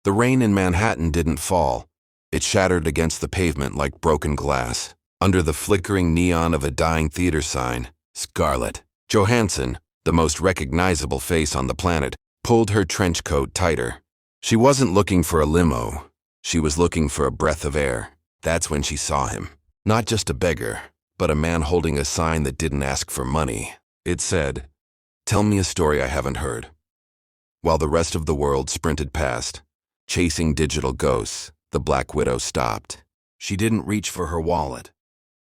The rain in Manhattan didn't fall. It shattered against the pavement like broken glass. Under the flickering neon of a dying theater sign, Scarlett Johansson, the most recognizable face on the planet, pulled her trench coat tighter. She wasn't looking for a limo. She was looking for a breath of air. That's when she saw him. Not just a beggar, but a man holding a sign that didn't ask for money. It said, "Tell me a story I haven't heard." While the rest of the world sprinted past, chasing digital ghosts, the Black Widow stopped. She didn't reach for her wallet.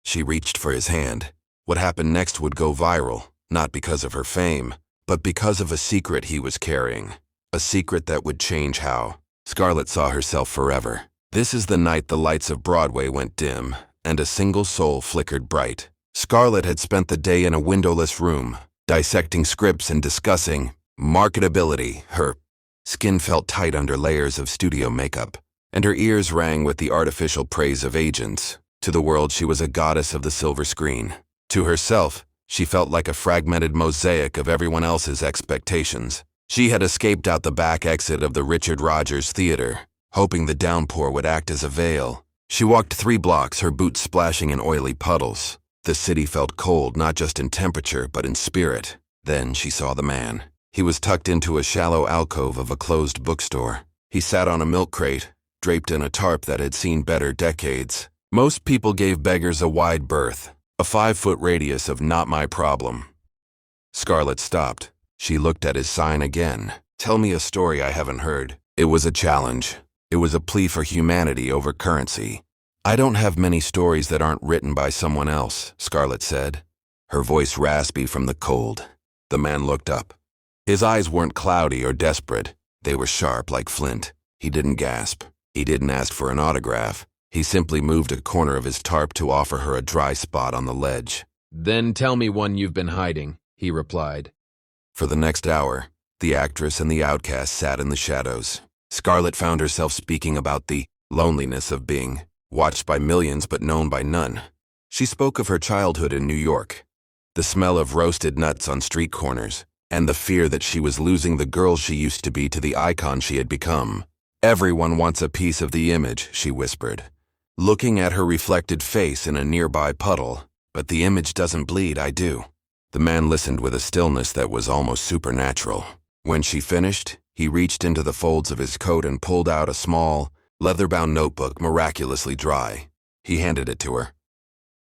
She reached for his hand. What happened next would go viral, not because of her fame, but because of a secret he was carrying. A secret that would change how Scarlett saw herself forever. This is the night the lights of Broadway went dim, and a single soul flickered bright. Scarlett had spent the day in a windowless room, dissecting scripts and discussing marketability. Her skin felt tight under layers of studio makeup, and her ears rang with the artificial praise of agents. To the world, she was a goddess of the silver screen. To herself, she felt like a fragmented mosaic of everyone else's expectations. She had escaped out the back exit of the Richard Rodgers Theater, hoping the downpour would act as a veil. She walked 3 blocks, her boots splashing in oily puddles. The city felt cold, not just in temperature, but in spirit. Then she saw the man. He was tucked into a shallow alcove of a closed bookstore. He sat on a milk crate, draped in a tarp that had seen better decades. Most people gave beggars a wide berth, a 5-foot radius of not my problem. Scarlett stopped. She looked at his sign again. "Tell me a story I haven't heard." It was a challenge. It was a plea for humanity over currency. "I don't have many stories that aren't written by someone else," Scarlett said, her voice raspy from the cold. The man looked up. His eyes weren't cloudy or desperate. They were sharp like flint. He didn't gasp. He didn't ask for an autograph. He simply moved a corner of his tarp to offer her a dry spot on the ledge. "Then tell me one you've been hiding," he replied. For the next hour, the actress and the outcast sat in the shadows. Scarlett found herself speaking about the loneliness of being watched by millions but known by none. She spoke of her childhood in New York, the smell of roasted nuts on street corners, and the fear that she was losing the girl she used to be to the icon she had become. "Everyone wants a piece of the image," she whispered, looking at her reflected face in a nearby puddle. "But the image doesn't bleed, I do." The man listened with a stillness that was almost supernatural. When she finished, he reached into the folds of his coat and pulled out a small, leather-bound notebook miraculously dry. He handed it to her.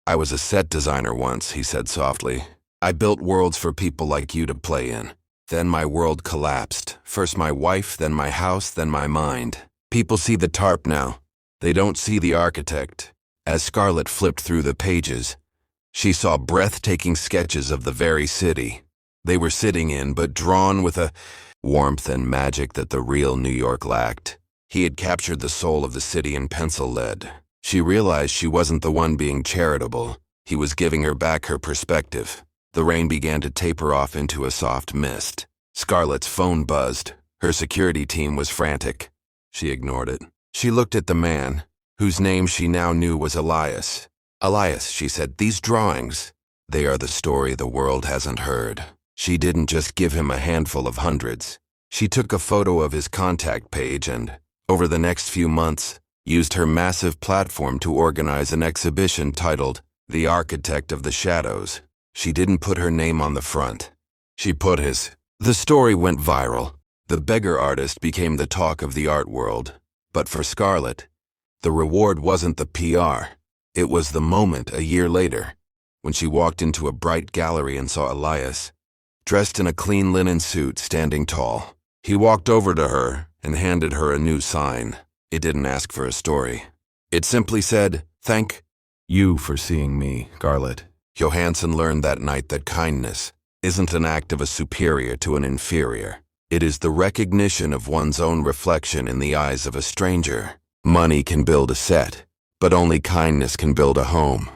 "I was a set designer once," he said softly. "I built worlds for people like you to play in. Then my world collapsed. First my wife, then my house, then my mind. People see the tarp now. They don't see the architect." As Scarlett flipped through the pages, she saw breathtaking sketches of the very city they were sitting in, but drawn with a warmth and magic that the real New York lacked. He had captured the soul of the city in pencil lead. She realized she wasn't the one being charitable. He was giving her back her perspective. The rain began to taper off into a soft mist. Scarlett's phone buzzed. Her security team was frantic. She ignored it. She looked at the man, whose name she now knew was Elias. "Elias," she said, "these drawings, they are the story the world hasn't heard." She didn't just give him a handful of hundreds. She took a photo of his contact page and, over the next few months, used her massive platform to organize an exhibition titled "The Architect of the Shadows." She didn't put her name on the front. She put his. The story went viral. The beggar artist became the talk of the art world. But for Scarlett, the reward wasn't the PR. It was the moment a year later, when she walked into a bright gallery and saw Elias, dressed in a clean linen suit, standing tall. He walked over to her and handed her a new sign. It didn't ask for a story. It simply said, "Thank you for seeing me, Scarlett." Johansson learned that night that kindness isn't an act of a superior to an inferior. It is the recognition of one's own reflection in the eyes of a stranger. Money can build a set, but only kindness can build a home.